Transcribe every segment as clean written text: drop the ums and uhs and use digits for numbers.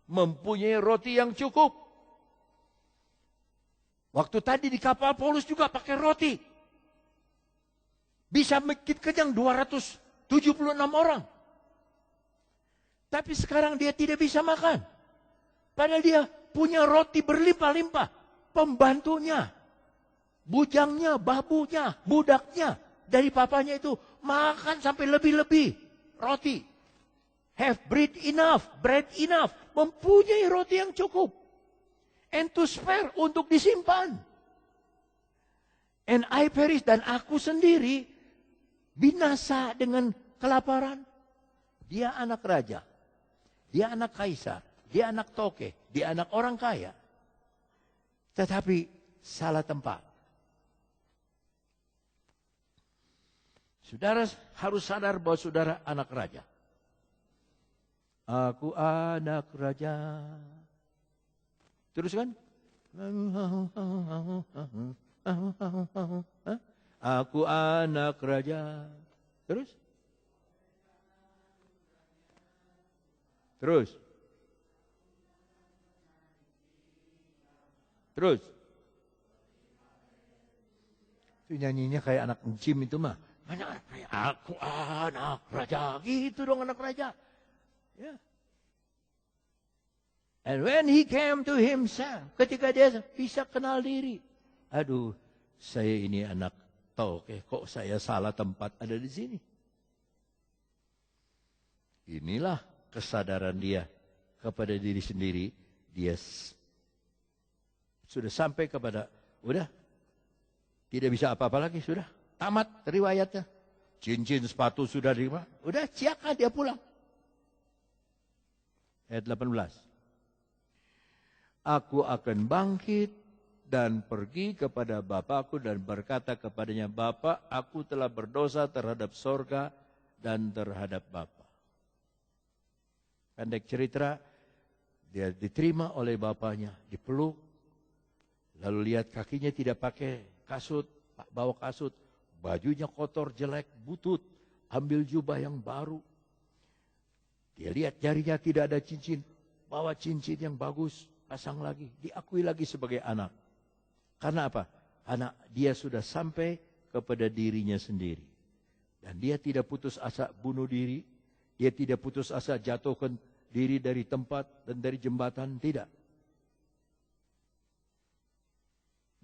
mempunyai roti yang cukup. Waktu tadi di kapal Paulus juga pakai roti. Bisa bikin kenyang 276 orang. Tapi sekarang dia tidak bisa makan. Padahal dia punya roti berlimpah-limpah. Pembantunya, bujangnya, babunya, budaknya dari papanya itu makan sampai lebih-lebih roti. Have bread enough. Mempunyai roti yang cukup. And to spare, untuk disimpan. And I perish, dan aku sendiri binasa dengan kelaparan. Dia anak raja. Dia anak kaisar. Dia anak toke. Dia anak orang kaya. Tetapi salah tempat. Saudara harus sadar bahwa saudara anak raja. Aku anak raja. Terus kan? Aku anak raja. Terus? Terus? Terus? Itu nyanyinya kayak anak encim itu mah. Aku anak raja. Gitu dong anak raja. Ya. And when he came to himself, ketika dia bisa kenal diri. Aduh, saya ini anak toke, kok saya salah tempat ada di sini. Inilah kesadaran dia kepada diri sendiri. Dia sudah sampai kepada, udah, tidak bisa apa-apa lagi, sudah. Tamat riwayatnya. Cincin sepatu sudah terima. Udah, siapkan dia pulang. Ayat 18. Aku akan bangkit dan pergi kepada Bapakku dan berkata kepadanya, Bapa, aku telah berdosa terhadap sorga dan terhadap Bapa. Pendek cerita, dia diterima oleh bapaknya, dipeluk. Lalu lihat kakinya tidak pakai kasut, bawa kasut. Bajunya kotor, jelek, butut. Ambil jubah yang baru. Dia lihat jarinya tidak ada cincin. Bawa cincin yang bagus, pasang lagi. Diakui lagi sebagai anak. Karena apa? Karena dia sudah sampai kepada dirinya sendiri. Dan dia tidak putus asa bunuh diri. Dia tidak putus asa jatuhkan diri dari tempat dan dari jembatan. Tidak.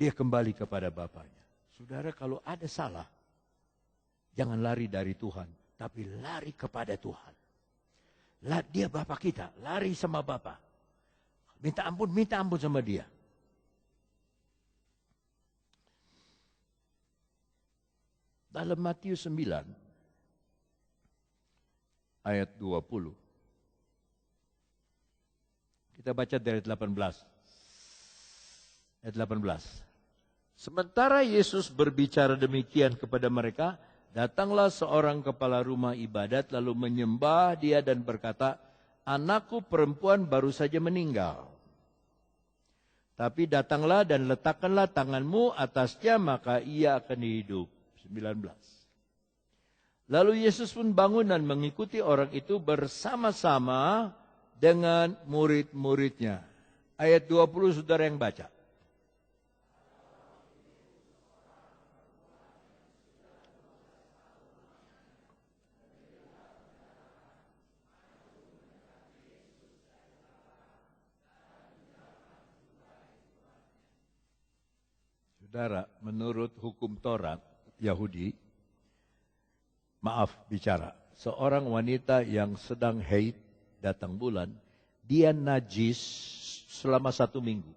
Dia kembali kepada bapaknya. Saudara, kalau ada salah, jangan lari dari Tuhan, tapi lari kepada Tuhan. Dia Bapa kita, lari sama Bapa. Minta ampun sama dia. Dalam Matius 9, ayat 20. Kita baca dari 18. Ayat 18. Sementara Yesus berbicara demikian kepada mereka, datanglah seorang kepala rumah ibadat lalu menyembah dia dan berkata, anakku perempuan baru saja meninggal. Tapi datanglah dan letakkanlah tanganmu atasnya, maka ia akan hidup. 19. Lalu Yesus pun bangun dan mengikuti orang itu bersama-sama dengan murid-muridnya. Ayat 20 saudara yang baca. Saudara, menurut hukum Taurat Yahudi, maaf bicara, seorang wanita yang sedang haid datang bulan, dia najis selama 1 minggu.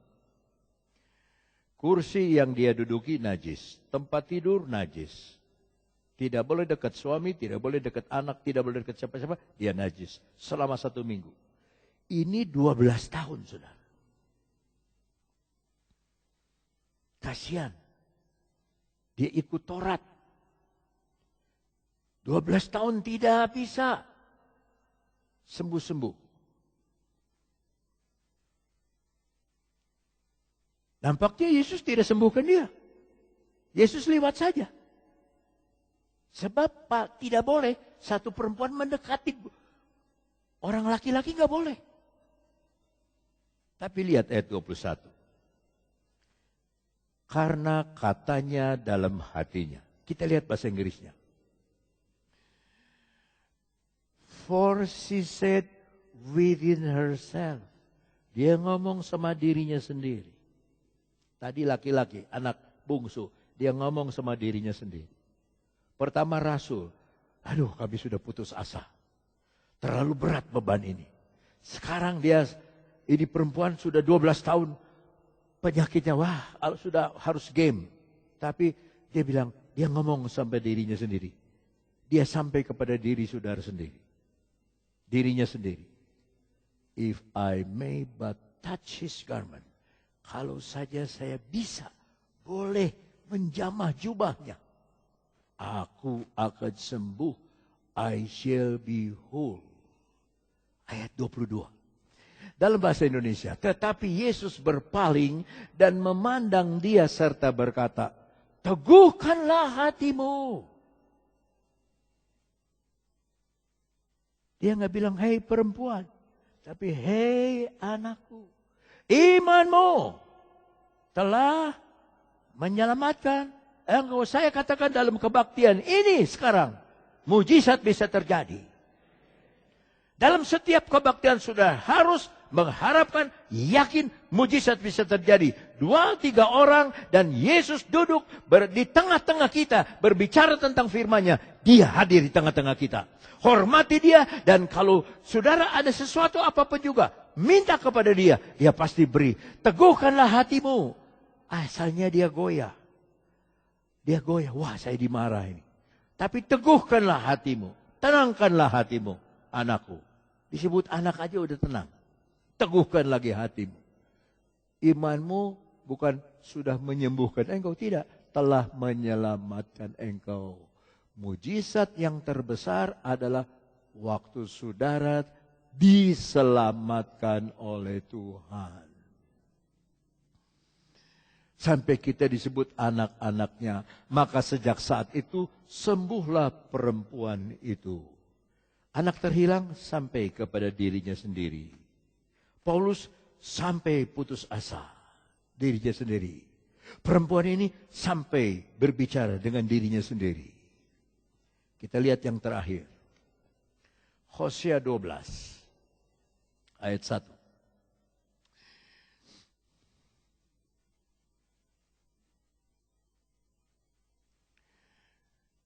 Kursi yang dia duduki najis, tempat tidur najis. Tidak boleh dekat suami, tidak boleh dekat anak, tidak boleh dekat siapa-siapa, dia najis selama 1 minggu. Ini 12 tahun, saudara. Kasihan. Dia ikut Taurat. 12 tahun tidak bisa sembuh-sembuh. Nampaknya Yesus tidak sembuhkan dia. Yesus lewat saja. Sebab Pak, tidak boleh satu perempuan mendekati orang laki-laki, nggak boleh. Tapi lihat ayat 21. Karena katanya dalam hatinya. Kita lihat bahasa Inggrisnya. For she said within herself. Dia ngomong sama dirinya sendiri. Tadi laki-laki, anak bungsu. Dia ngomong sama dirinya sendiri. Pertama rasul. Aduh, kami sudah putus asa. Terlalu berat beban ini. Sekarang ini perempuan sudah 12 tahun penyakitnya. Wah, sudah harus game. Tapi dia bilang, dia ngomong sampai dirinya sendiri. Dia sampai kepada diri saudara sendiri. Dirinya sendiri. If I may but touch his garment. Kalau saja saya bisa, boleh menjamah jubahnya. Aku akan sembuh. I shall be whole. Ayat 22. Dalam bahasa Indonesia. Tetapi Yesus berpaling dan memandang dia serta berkata, teguhkanlah hatimu. Dia nggak bilang, hei perempuan. Tapi, hei anakku. Imanmu telah menyelamatkan engkau. Saya katakan dalam kebaktian ini sekarang. Mujizat bisa terjadi. Dalam setiap kebaktian sudah harus mengharapkan, yakin mujizat bisa terjadi. 2-3 orang dan Yesus duduk di tengah-tengah kita. Berbicara tentang firman-Nya. Dia hadir di tengah-tengah kita. Hormati dia dan kalau saudara ada sesuatu apapun juga. Minta kepada dia. Dia pasti beri. Teguhkanlah hatimu. Asalnya dia goyah. Dia goyah. Wah, saya dimarahin. Tapi teguhkanlah hatimu. Tenangkanlah hatimu. Anakku. Disebut anak aja udah tenang. Teguhkan lagi hatimu. Imanmu bukan sudah menyembuhkan engkau. Tidak. Telah menyelamatkan engkau. Mujizat yang terbesar adalah waktu saudara diselamatkan oleh Tuhan. Sampai kita disebut anak-anaknya. Maka sejak saat itu sembuhlah perempuan itu. Anak terhilang sampai kepada dirinya sendiri. Paulus sampai putus asa. Dirinya sendiri. Perempuan ini sampai berbicara dengan dirinya sendiri. Kita lihat yang terakhir. Hosea 12. Ayat 1.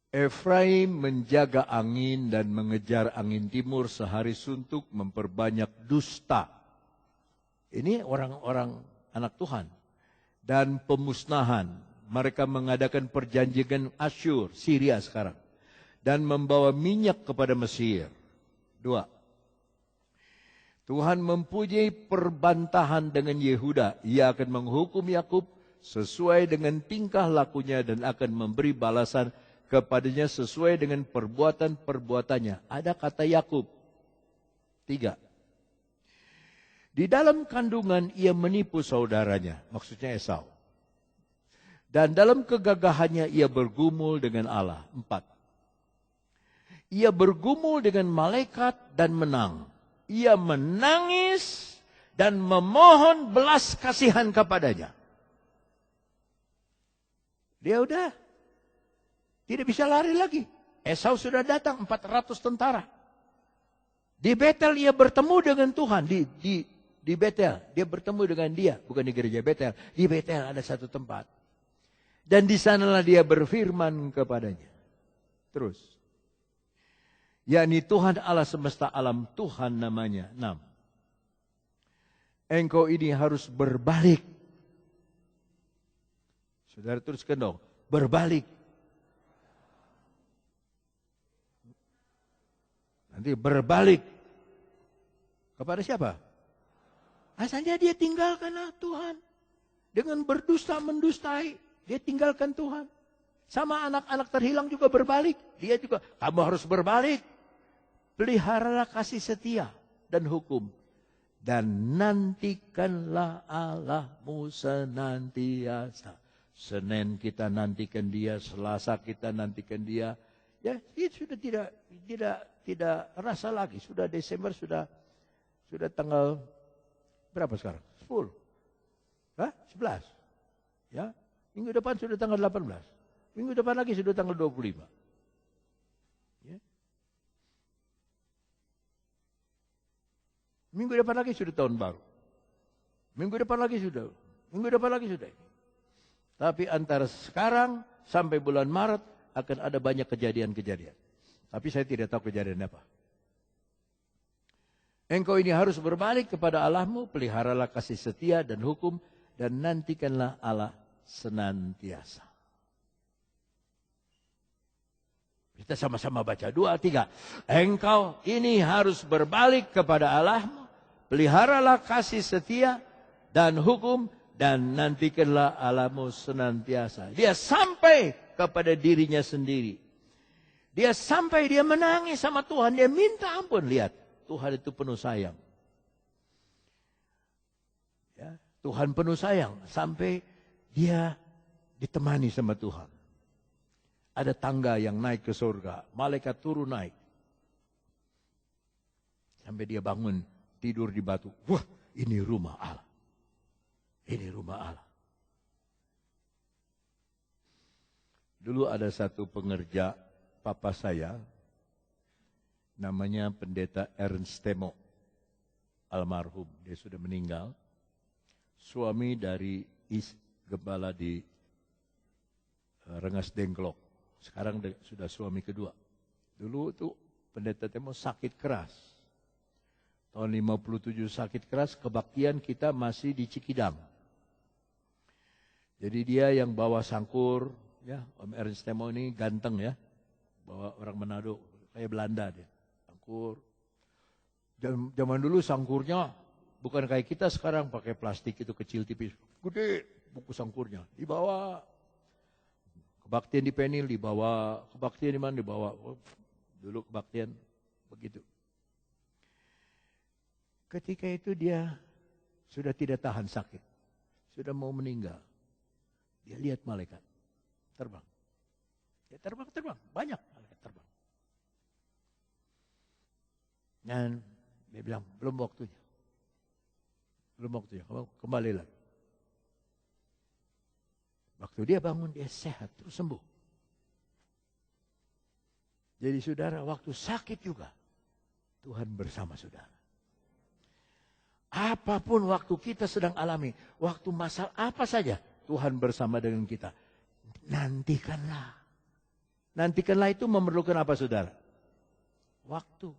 Efraim menjaga angin dan mengejar angin timur sehari suntuk memperbanyak dusta. Ini orang-orang anak Tuhan. Dan pemusnahan. Mereka mengadakan perjanjian Asyur, Syria sekarang. Dan membawa minyak kepada Mesir. 2. Tuhan mempunyai perbantahan dengan Yehuda. Ia akan menghukum Yakub sesuai dengan tingkah lakunya dan akan memberi balasan kepadanya sesuai dengan perbuatan-perbuatannya. Ada kata Yakub. 3. Di dalam kandungan ia menipu saudaranya, maksudnya Esau. Dan dalam kegagahannya ia bergumul dengan Allah. 4. Ia bergumul dengan malaikat dan menang. Ia menangis dan memohon belas kasihan kepadanya. Dia udah tidak bisa lari lagi. Esau sudah datang 400 tentara. Di Betel ia bertemu dengan Tuhan. Di Betel dia bertemu dengan dia. Bukan di gereja Betel. Di Betel ada satu tempat. Dan di sanalah dia berfirman kepadanya. Terus. Yakni Tuhan Allah semesta alam. Tuhan namanya. 6. Engkau ini harus berbalik. Saudara teruskan dong. Berbalik. Nanti berbalik. Kepada siapa? Asalnya dia tinggalkanlah Tuhan. Dengan berdusta mendustai. Dia tinggalkan Tuhan. Sama anak-anak terhilang juga berbalik. Dia juga, kamu harus berbalik. Peliharalah kasih setia dan hukum. Dan nantikanlah Allahmu senantiasa. Senin kita nantikan dia, Selasa kita nantikan dia. Ya, dia sudah tidak rasa lagi. Sudah Desember, sudah tanggal berapa sekarang? 10. Hah? 11. Ya. Minggu depan sudah tanggal 18. Minggu depan lagi sudah tanggal 25. Ya. Minggu depan lagi sudah tahun baru. Minggu depan lagi sudah. Minggu depan lagi sudah. Tapi antara sekarang sampai bulan Maret akan ada banyak kejadian-kejadian. Tapi saya tidak tahu kejadian apa. Engkau ini harus berbalik kepada Allahmu, peliharalah kasih setia dan hukum, dan nantikanlah Allah senantiasa. Kita sama-sama baca 2, 3. Engkau ini harus berbalik kepada Allahmu, peliharalah kasih setia dan hukum, dan nantikanlah Allahmu senantiasa. Dia sampai kepada dirinya sendiri. Dia sampai dia menangis sama Tuhan, dia minta ampun. Lihat, Tuhan itu penuh sayang. Ya, Tuhan penuh sayang sampai dia ditemani sama Tuhan. Ada tangga yang naik ke surga, malaikat turun naik. Sampai dia bangun, tidur di batu. Wah, ini rumah Allah. Ini rumah Allah. Dulu ada satu pengerja papa saya, namanya Pendeta Ernst Temo, almarhum. Dia sudah meninggal. Suami dari gembala di Rengas Dengklok. Sekarang sudah suami kedua. Dulu itu Pendeta Temo sakit keras. Tahun 57 sakit keras, kebaktian kita masih di Cikidang. Jadi dia yang bawa sangkur, ya, Om Ernst Temo ini ganteng ya. Bawa orang Manado, kayak Belanda dia. Sangkur. Zaman dulu sangkurnya bukan kayak kita sekarang pakai plastik itu kecil tipis. Gede buku sangkurnya. Dibawa. Kebaktian di Penil dibawa. Kebaktian di mana dibawa. Dulu kebaktian begitu. Ketika itu dia sudah tidak tahan sakit. Sudah mau meninggal. Dia lihat malaikat. Terbang. Dia terbang. Banyak malaikat terbang. Dan dia bilang, belum waktunya. Belum waktunya, kembali lagi. Waktu dia bangun, dia sehat, terus sembuh. Jadi saudara, waktu sakit juga, Tuhan bersama saudara. Apapun waktu kita sedang alami, waktu masalah apa saja, Tuhan bersama dengan kita. Nantikanlah. Nantikanlah itu memerlukan apa saudara? Waktu.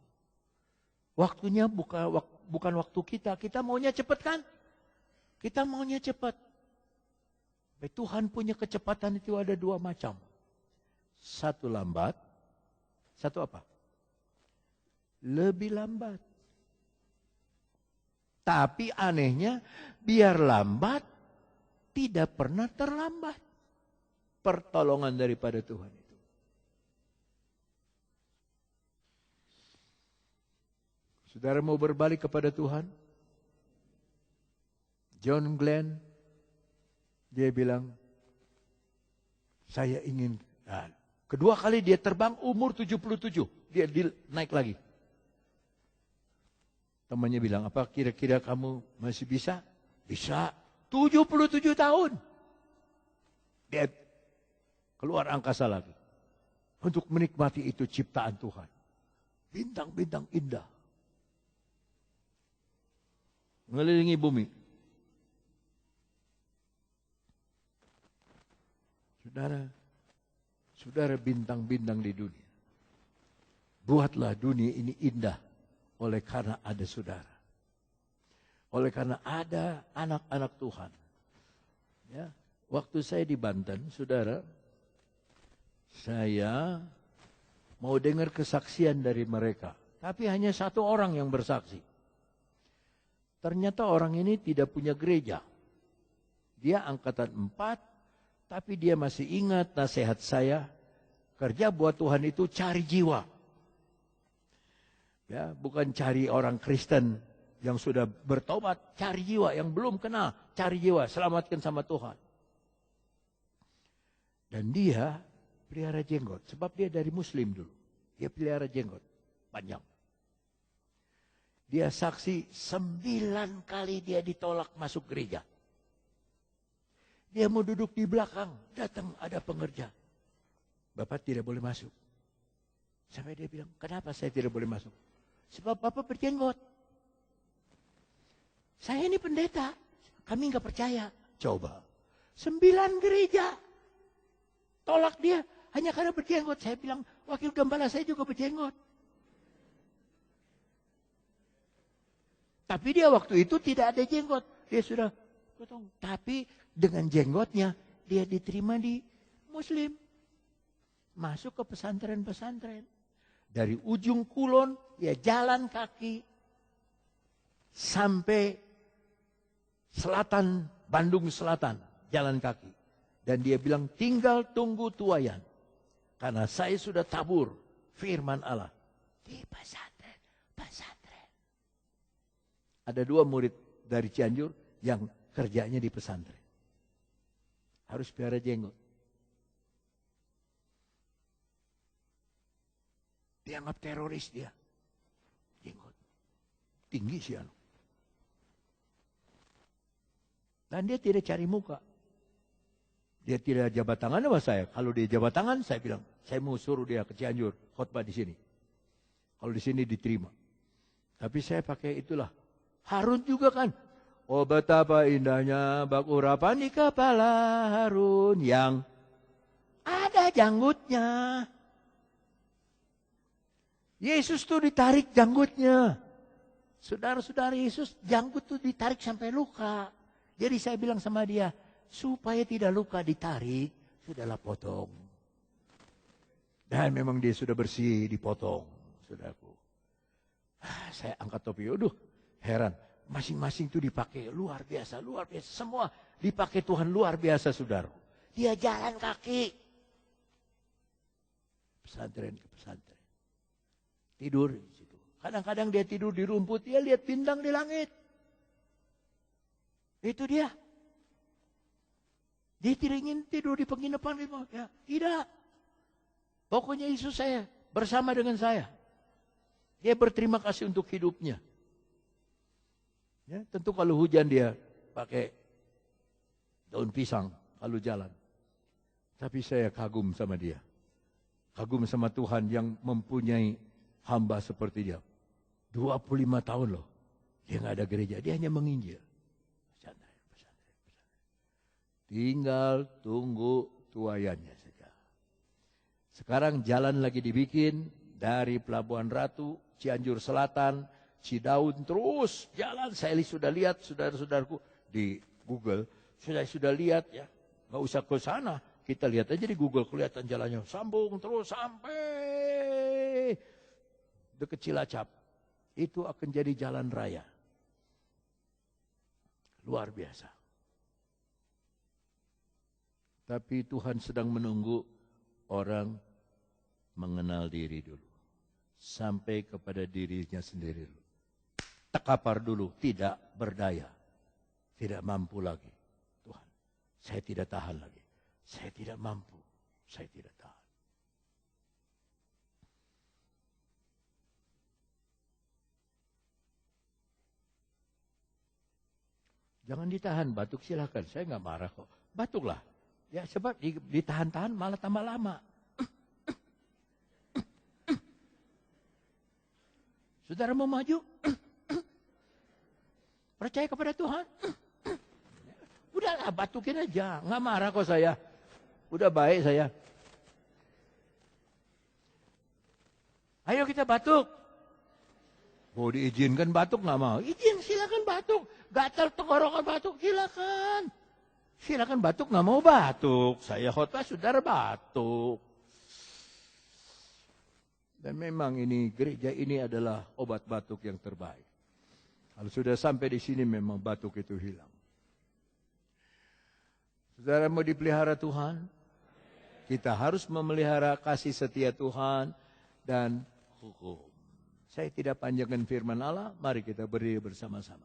Waktunya bukan waktu kita. Kita maunya cepat kan? Kita maunya cepat. Tuhan punya kecepatan itu ada 2 macam. Satu lambat. Satu apa? Lebih lambat. Tapi anehnya, biar lambat, tidak pernah terlambat. Pertolongan daripada Tuhan itu. Saudara mau berbalik kepada Tuhan? John Glenn, dia bilang, saya ingin, kedua kali dia terbang umur 77, dia naik lagi. Temannya bilang, apa kira-kira kamu masih bisa? Bisa, 77 tahun. Dia keluar angkasa lagi. Untuk menikmati itu ciptaan Tuhan. Bintang-bintang indah. Mengelilingi bumi. Saudara bintang-bintang di dunia. Buatlah dunia ini indah oleh karena ada saudara. Oleh karena ada anak-anak Tuhan. Ya, waktu saya di Banten, saudara, saya mau dengar kesaksian dari mereka. Tapi hanya 1 orang yang bersaksi. Ternyata orang ini tidak punya gereja. Dia angkatan 4, tapi dia masih ingat nasihat saya. Kerja buat Tuhan itu cari jiwa. Ya, bukan cari orang Kristen yang sudah bertobat, cari jiwa yang belum kenal, cari jiwa, selamatkan sama Tuhan. Dan dia pelihara jenggot, sebab dia dari Muslim dulu. Dia pelihara jenggot panjang. Dia saksi 9 kali dia ditolak masuk gereja. Dia mau duduk di belakang, datang ada pengerja. Bapak tidak boleh masuk. Sampai dia bilang, kenapa saya tidak boleh masuk? Sebab Bapak berjenggot. Saya ini pendeta, kami nggak percaya. Coba, 9 gereja tolak dia hanya karena berjenggot. Saya bilang, wakil gembala saya juga berjenggot. Tapi dia waktu itu tidak ada jenggot. Dia sudah potong. Tapi dengan jenggotnya, dia diterima di Muslim. Masuk ke pesantren-pesantren. Dari ujung kulon, dia jalan kaki. Sampai selatan, Bandung Selatan. Jalan kaki. Dan dia bilang, tinggal tunggu tuayan. Karena saya sudah tabur firman Allah. Di pesantren. Ada 2 murid dari Cianjur yang kerjanya di pesantren. Harus pelihara jenggot. Dianggap teroris dia. Jenggot. Tinggi sih anu. Dan dia tidak cari muka. Dia tidak jabat tangan sama saya. Kalau dia jabat tangan, saya bilang, saya mau suruh dia ke Cianjur, khotbah di sini. Kalau di sini diterima. Tapi saya pakai itulah. Harun juga kan. Oh betapa indahnya bak urapan di kepala Harun yang ada janggutnya. Yesus tuh ditarik janggutnya. Saudara-saudara, Yesus janggut tuh ditarik sampai luka. Jadi saya bilang sama dia, supaya tidak luka ditarik, sudahlah potong. Dan memang dia sudah bersih dipotong, saudaraku. Saya angkat topi, aduh. Heran, masing-masing itu dipakai luar biasa, luar biasa. Semua dipakai Tuhan luar biasa, saudara. Dia jalan kaki. Pesantren ke pesantren. Tidur di situ. Kadang-kadang dia tidur di rumput, dia lihat bintang di langit. Itu dia. Dia tidak ingin tidur di penginapan. Ya, tidak. Pokoknya Yesus saya bersama dengan saya. Dia berterima kasih untuk hidupnya. Ya, tentu kalau hujan dia pakai daun pisang kalau jalan. Tapi saya kagum sama dia. Kagum sama Tuhan yang mempunyai hamba seperti dia. 25 tahun loh. Dia nggak ada gereja, dia hanya menginjil. Pesantren. Tinggal tunggu tuayannya saja. Sekarang jalan lagi dibikin dari Pelabuhan Ratu, Cianjur Selatan, Cidaun terus jalan. Saya sudah lihat saudara-saudaraku di Google. Sudah lihat ya. Nggak usah ke sana. Kita lihat aja di Google kelihatan jalannya. Sambung terus sampai dekat Cilacap. Itu akan jadi jalan raya. Luar biasa. Tapi Tuhan sedang menunggu orang mengenal diri dulu. Sampai kepada dirinya sendiri dulu. Terkapar dulu, tidak berdaya. Tidak mampu lagi. Tuhan, saya tidak tahan lagi. Saya tidak mampu. Saya tidak tahan. Jangan ditahan, batuk silakan. Saya nggak marah kok. Batuklah. Ya sebab ditahan-tahan malah tambah lama. Saudara mau maju? Percaya kepada Tuhan? Udahlah, batukin aja. Nggak marah kok saya. Udah baik saya. Ayo kita batuk. Mau diizinkan batuk nggak mau? Izin, silakan batuk. Gatal tenggorokan batuk, silakan. Silakan batuk, nggak mau batuk. Saya khotbah, saudara batuk. Dan memang ini gereja ini adalah obat batuk yang terbaik. Kalau sudah sampai di sini memang batuk itu hilang. Saudara mau dipelihara Tuhan? Kita harus memelihara kasih setia Tuhan dan hukum. Saya tidak panjangkan firman Allah, mari kita berdiri bersama-sama.